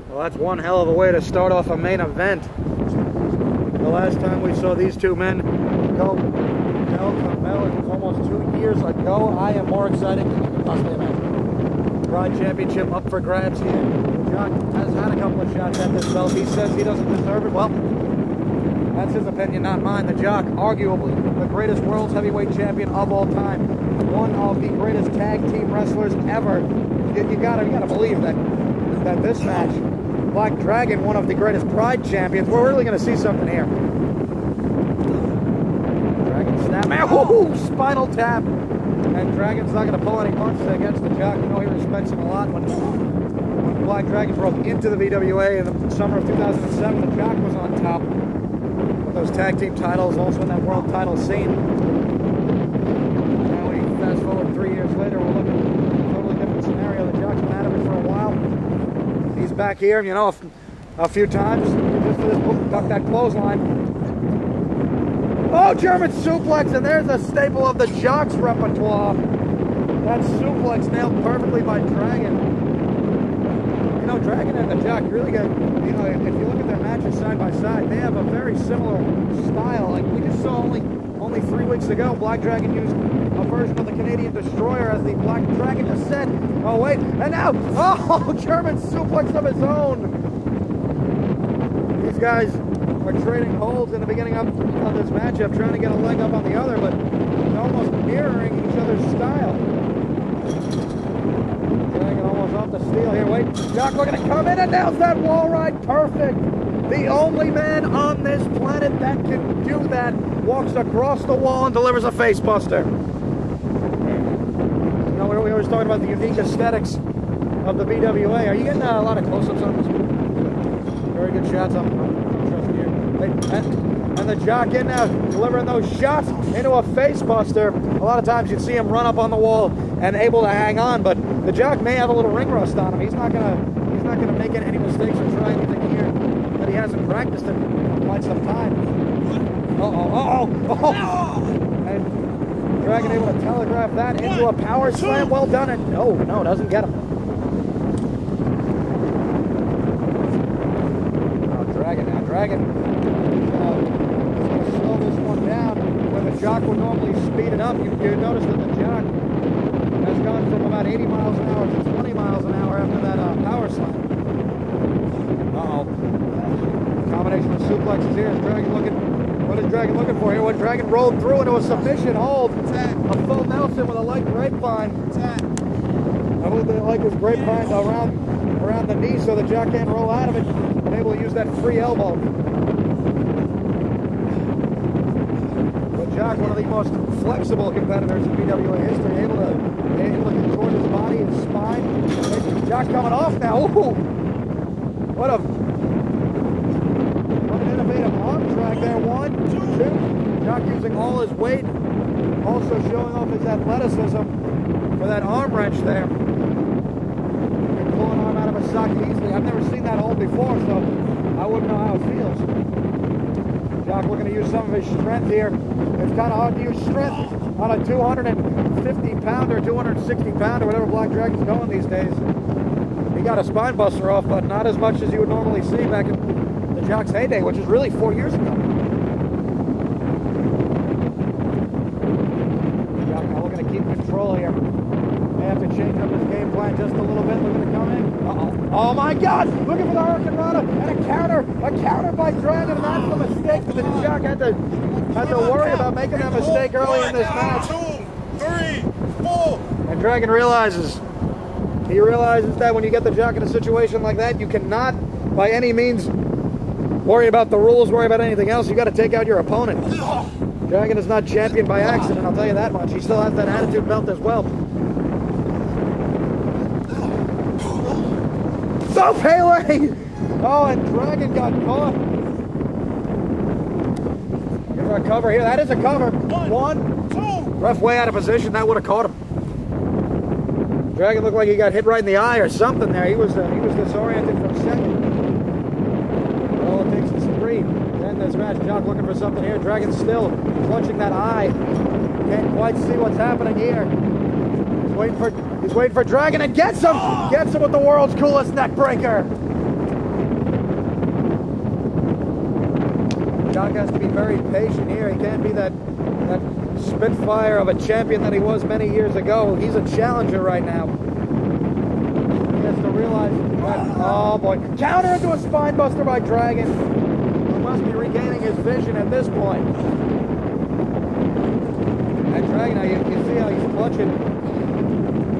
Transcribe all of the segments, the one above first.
Well, that's one hell of a way to start off a main event. The last time we saw these two men go bell-to-bell, it was almost 2 years ago. I am more excited than you can possibly imagine. Pride Championship up for grabs here. The Jock has had a couple of shots at this belt. He says he doesn't deserve it. Well, that's his opinion, not mine. The Jock, arguably the greatest world's heavyweight champion of all time. One of the greatest tag team wrestlers ever. You gotta believe that this match, Black Dragon, one of the greatest Pride champions. We're really gonna see something here. Dragon snap, man, spinal tap, and Dragon's not gonna pull any punches against the Jock. You know he respects him a lot. When Black Dragon broke into the BWA in the summer of 2007, the Jock was on top with those tag team titles, also in that world title scene. Now we fast forward 3 years later, we're looking at a totally different scenario. The Jock's been out of it for a while. He's back here, you know, a few times just for this duck that clothesline. Oh, German suplex, and there's a staple of the Jock's repertoire. That suplex nailed perfectly by Dragon. You know, Dragon and the Jock really got, you know, if you look at their matches side by side, they have a very similar style. Like we just saw only 3 weeks ago, Black Dragon used a version of the Canadian Destroyer as the Black Dragon Descent. Oh wait, and now, oh, German suplex of his own. These guys are trading holds in the beginning of this matchup, trying to get a leg up on the other, but almost mirroring each other's style. Dragon almost off the steal here. Wait, Jock looking to come in and nails that wall ride. Perfect. The only man on this planet that can do that walks across the wall and delivers a face buster. You know, we always talking about the unique aesthetics of the BWA. Are you getting a lot of close-ups on this? Very good shots. I'm trusting you. And the Jock in now, delivering those shots into a face buster. A lot of times you'd see him run up on the wall and able to hang on, but the Jock may have a little ring rust on him. He's not gonna make any mistakes or try anything here that he hasn't practiced in quite some time. Oh! And Dragon able to telegraph that into a power slam. Well done. And no, doesn't get him. Dragon is going to slow this one down. Where the Jock would normally speed it up, you notice that the Jock has gone from about 80 miles an hour to 20 miles an hour after that power slam. Combination of suplexes here. What is Dragon looking for here? When Dragon rolled through into a submission hold, a full Nelson with a leg grapevine. I believe the leg was grapevine around the knee so the Jock can't roll out of it. And able to use that free elbow. The Jock, one of the most flexible competitors in BWA history, able to control his body and spine. Jock coming off now. Ooh. What an innovative arm drag there. 1, 2. Jock using all his weight, also showing off his athleticism for that arm wrench there. Pull an arm out of a socket easily. I've never seen that hold before, so I wouldn't know how it feels. Jock looking to use some of his strength here. It's kind of hard to use strength on a 250-pounder, 260-pounder, whatever Black Dragon's going these days. He got a spine buster off, but not as much as you would normally see back in the Jock's heyday, which is really 4 years ago. Jock now looking to keep control here. Have to change up his game plan just a little bit. Looking to come in. Oh my God! Looking for the Hurricane Rana and a counter by Dragon, and that's the mistake that the Jock had to worry about making that mistake early in this match. 2, 3, 4. And Dragon realizes that when you get the Jock in a situation like that, you cannot by any means worry about the rules, worry about anything else. You got to take out your opponent. Dragon is not champion by accident, I'll tell you that much. He still has that attitude belt as well. So Pele! Oh, and Dragon got caught. Give her a cover here. That is a cover. 1, 2. Ref way out of position. That would have caught him. Dragon looked like he got hit right in the eye or something there. He was disoriented for a second. All it takes is 3. Then this match, Jock looking for something here. Dragon still clutching that eye. Can't quite see what's happening here. He's waiting for Dragon and gets him! Gets him with the world's coolest neck breaker. Jock has to be very patient here. He can't be that spitfire of a champion that he was many years ago. He's a challenger right now. He has to realize that, oh boy, counter into a spine buster by Dragon. He must be regaining his vision at this point. And Dragon, now you can see how he's clutching.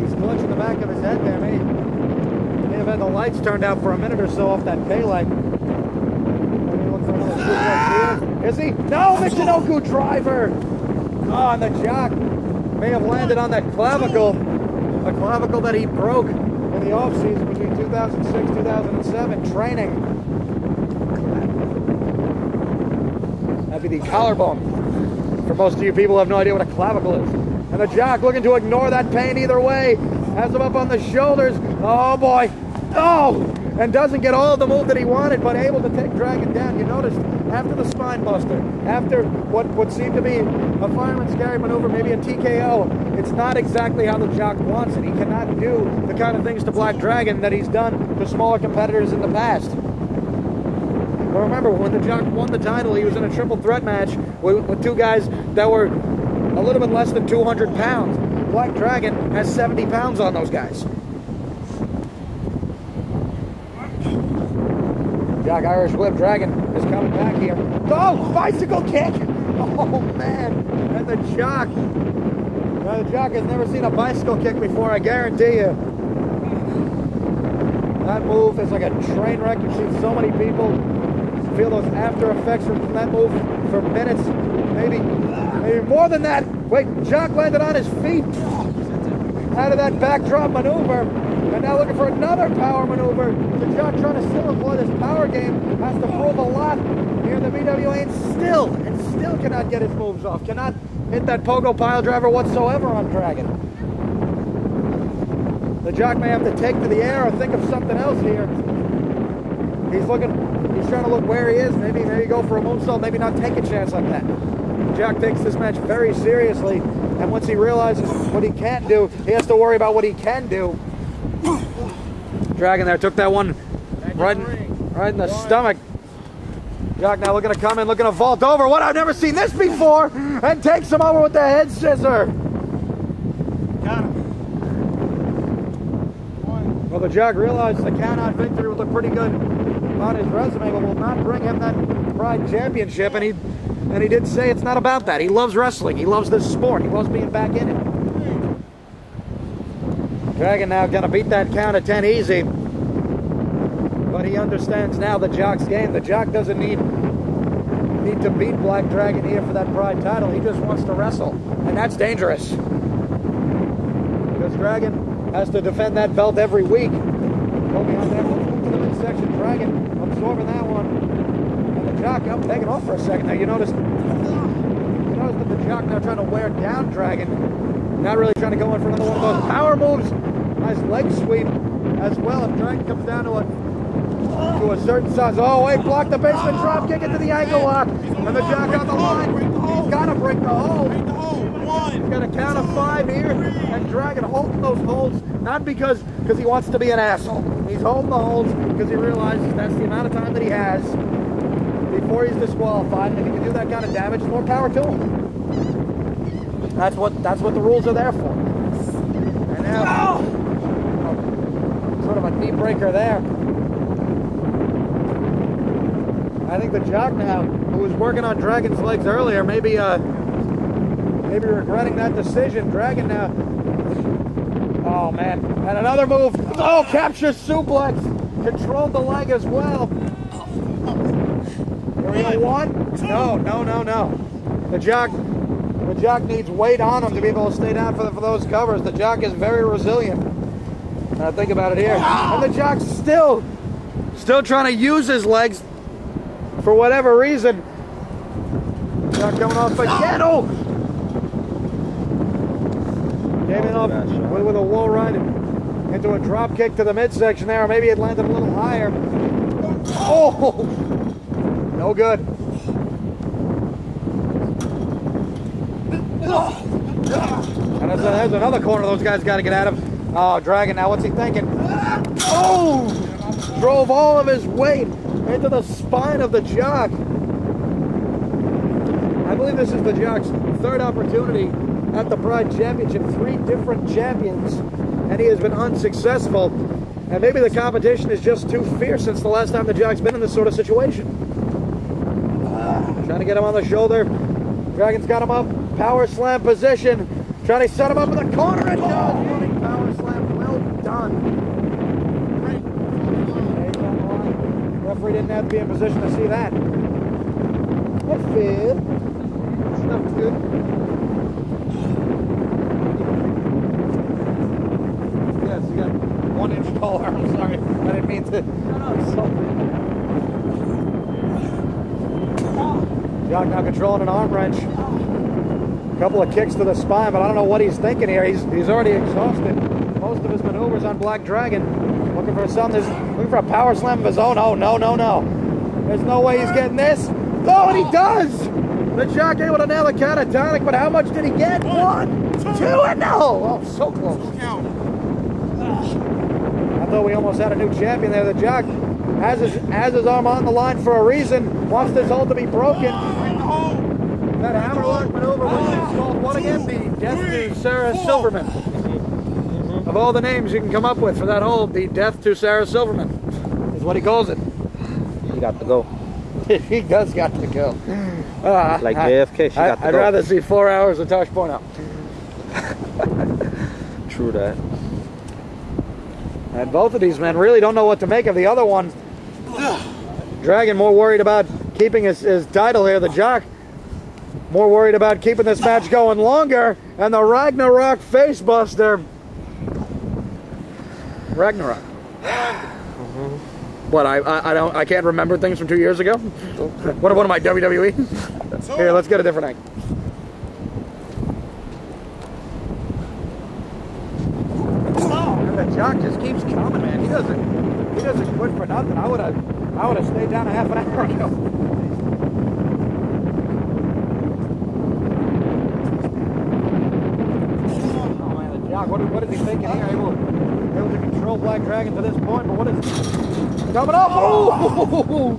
He's clutching the back of his head there. May have had the lights turned out for a minute or so off that pay light. Is he? No, Michinoku driver! Oh, and the Jock may have landed on that clavicle. A clavicle that he broke in the off-season between 2006 and 2007, training. That'd be the collarbone. For most of you people who have no idea what a clavicle is. And the Jock looking to ignore that pain either way. Has him up on the shoulders. Oh boy. Oh! And doesn't get all of the move that he wanted, but able to take Dragon down. You noticed after the spine buster, after what seemed to be a fireman's carry maneuver, maybe a TKO, it's not exactly how the Jock wants it. He cannot do the kind of things to Black Dragon that he's done to smaller competitors in the past. But remember, when the Jock won the title, he was in a triple threat match with two guys that were a little bit less than 200 pounds. Black Dragon has 70 pounds on those guys. Jock Irish Whip. Dragon is coming back here. Oh, bicycle kick! Oh man, and the Jock. Well, the Jock has never seen a bicycle kick before, I guarantee you. That move is like a train wreck. You've seen so many people feel those after effects from that move for minutes, maybe more than that. Wait, Jock landed on his feet out of that backdrop maneuver. And now looking for another power maneuver. The Jock trying to still employ this power game. Has to prove a lot here in the BWA and still cannot get his moves off. Cannot hit that pogo pile driver whatsoever on Dragon. The Jock may have to take to the air or think of something else here. He's trying to look where he is. Maybe go for a moonsault, maybe not take a chance like that. The Jock takes this match very seriously. And once he realizes what he can't do, he has to worry about what he can do. Dragon there took that one right in the stomach. Jock now looking to come in, looking to vault over. What? I've never seen this before! And takes him over with the head scissor. Got him. Well, the Jock realizes the count-out victory would look pretty good on his resume, but will not bring him that Pride Championship. And he did say it's not about that. He loves wrestling. He loves this sport. He loves being back in it. Dragon now gonna beat that count of 10 easy. But he understands now the Jock's game. The Jock doesn't need to beat Black Dragon here for that Pride title. He just wants to wrestle. And that's dangerous. Because Dragon has to defend that belt every week. Go behind there, move to the midsection. Dragon absorbing that one. And the Jock up, taking off for a second. Now you notice that the Jock now trying to wear down Dragon. Not really trying to go in for another one of those power moves. Nice leg sweep as well. If Dragon comes down to a certain size. Oh, wait, block the basement drop kick into the ankle lock. And the Jock on the line. He's got to break the hold. He's got a count of 5 here. And Dragon holding those holds, not because he wants to be an asshole. He's holding the holds because he realizes that's the amount of time that he has before he's disqualified. And if he can do that kind of damage, more power to him. That's what the rules are there for. And now, sort of a knee breaker there. I think the Jock now, who was working on Dragon's legs earlier, maybe regretting that decision. Dragon now. Oh man, and another move. Oh, capture suplex. Controlled the leg as well. Here we go, one. No. The Jock needs weight on him to be able to stay down for those covers. The Jock is very resilient. Now think about it here. And the Jock's still trying to use his legs for whatever reason. Jock coming off again. Oh! Came in off with a low ride into a drop kick to the midsection there. Or maybe it landed a little higher. Oh! No good. And there's another corner those guys got to get out of. Oh, Dragon now, what's he thinking? Oh! Drove all of his weight into the spine of the Jock. believe this is the Jock's third opportunity at the Pride Championship. 3 different champions, and he has been unsuccessful. And maybe the competition is just too fierce since the last time the Jock's been in this sort of situation. Trying to get him on the shoulder. Dragon's got him up. Power slam position. Trying to set him up in the corner and does. Running power slam. Well done. Referee didn't have to be in position to see that. That's fair. That's good. Yes, you got 1 inch taller. I'm sorry. I didn't mean to. Jock now controlling an arm wrench. A couple of kicks to the spine, but I don't know what he's thinking here. He's already exhausted most of his maneuvers on Black Dragon. Looking for something. Looking for a power slam of his own. Oh, no, no, no. There's no way he's getting this. Oh, and he does! The Jock able to nail the catatonic, but how much did he get? 1, 2, and no! Oh, so close. I thought we almost had a new champion there. The Jock has his arm on the line for a reason. Wants this hold to be broken. That hammerlock maneuver was called what again? The death to Sarah Silverman. Of all the names you can come up with for that hold, the death to Sarah Silverman is what he calls it. He got to go. He does got to go. Like JFK, she got to go. I'd rather see 4 hours of Tosh Porno. True that. And both of these men really don't know what to make of the other one. Dragon more worried about keeping his title here. The Jock more worried about keeping this match going longer. And the Ragnarok facebuster. Ragnarok. What, I can't remember things from 2 years ago? What am I, WWE? Here, let's get a different angle. And the Jock just keeps coming, man. He doesn't quit for nothing. I would have stayed down a half an hour ago. Oh man, the Jock, what is he thinking here? Able to control Black Dragon to this point, but what is coming up? Oh!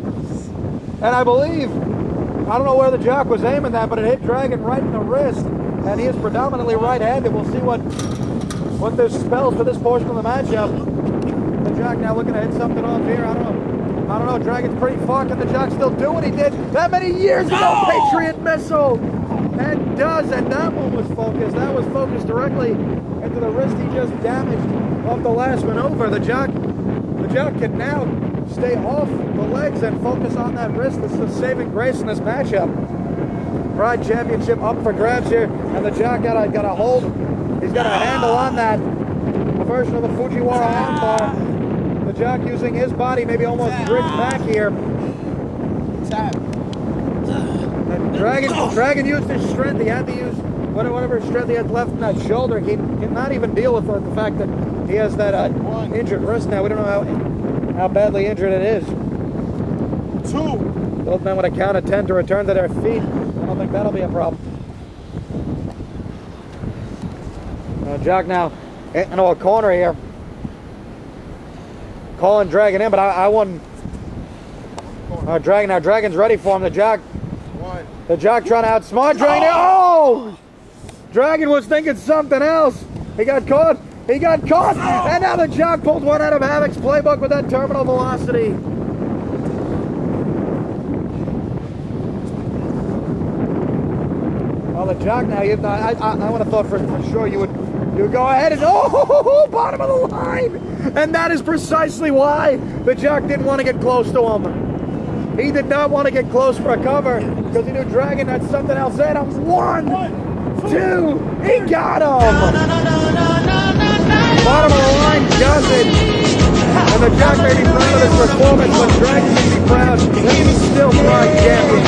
And I believe, I don't know where the Jock was aiming that, but it hit Dragon right in the wrist, and he is predominantly right-handed. We'll see what this spells for this portion of the matchup. The Jock now looking to hit something off here. I don't know. Dragon's pretty fucked, and the Jock still do what he did that many years ago. Patriot Missile, and does, and that one was focused. That was focused directly into the wrist he just damaged off the last maneuver. The Jock can now stay off the legs and focus on that wrist. This is the saving grace in this matchup. Pride Championship up for grabs here, and the Jock got a hold. He's got a handle on that. A version of the Fujiwara armbar. The Jock using his body, maybe almost bridge back here. And Dragon used his strength. He had to use whatever strength he had left in that shoulder. He cannot even deal with the fact that he has that injured wrist now. We don't know how badly injured it is. 2. Both men with a count of 10 to return to their feet. I don't think that'll be a problem. Jock now into a corner here. Calling Dragon in, but I wouldn't. Dragon's ready for him. The Jock trying to outsmart Dragon. Oh! Dragon was thinking something else. He got caught. And now the Jock pulled one out of Havoc's playbook with that terminal velocity. Well, the Jock now, I would have thought for sure you would go ahead and, bottom of the line. And that is precisely why the Jock didn't want to get close to him. He did not want to get close for a cover because he knew Dragon had something else in him. 1, 2, he got him. Bottom of the line does it. And the Jock may be proud of his performance, but Dragon may be proud that he's still Pride champion.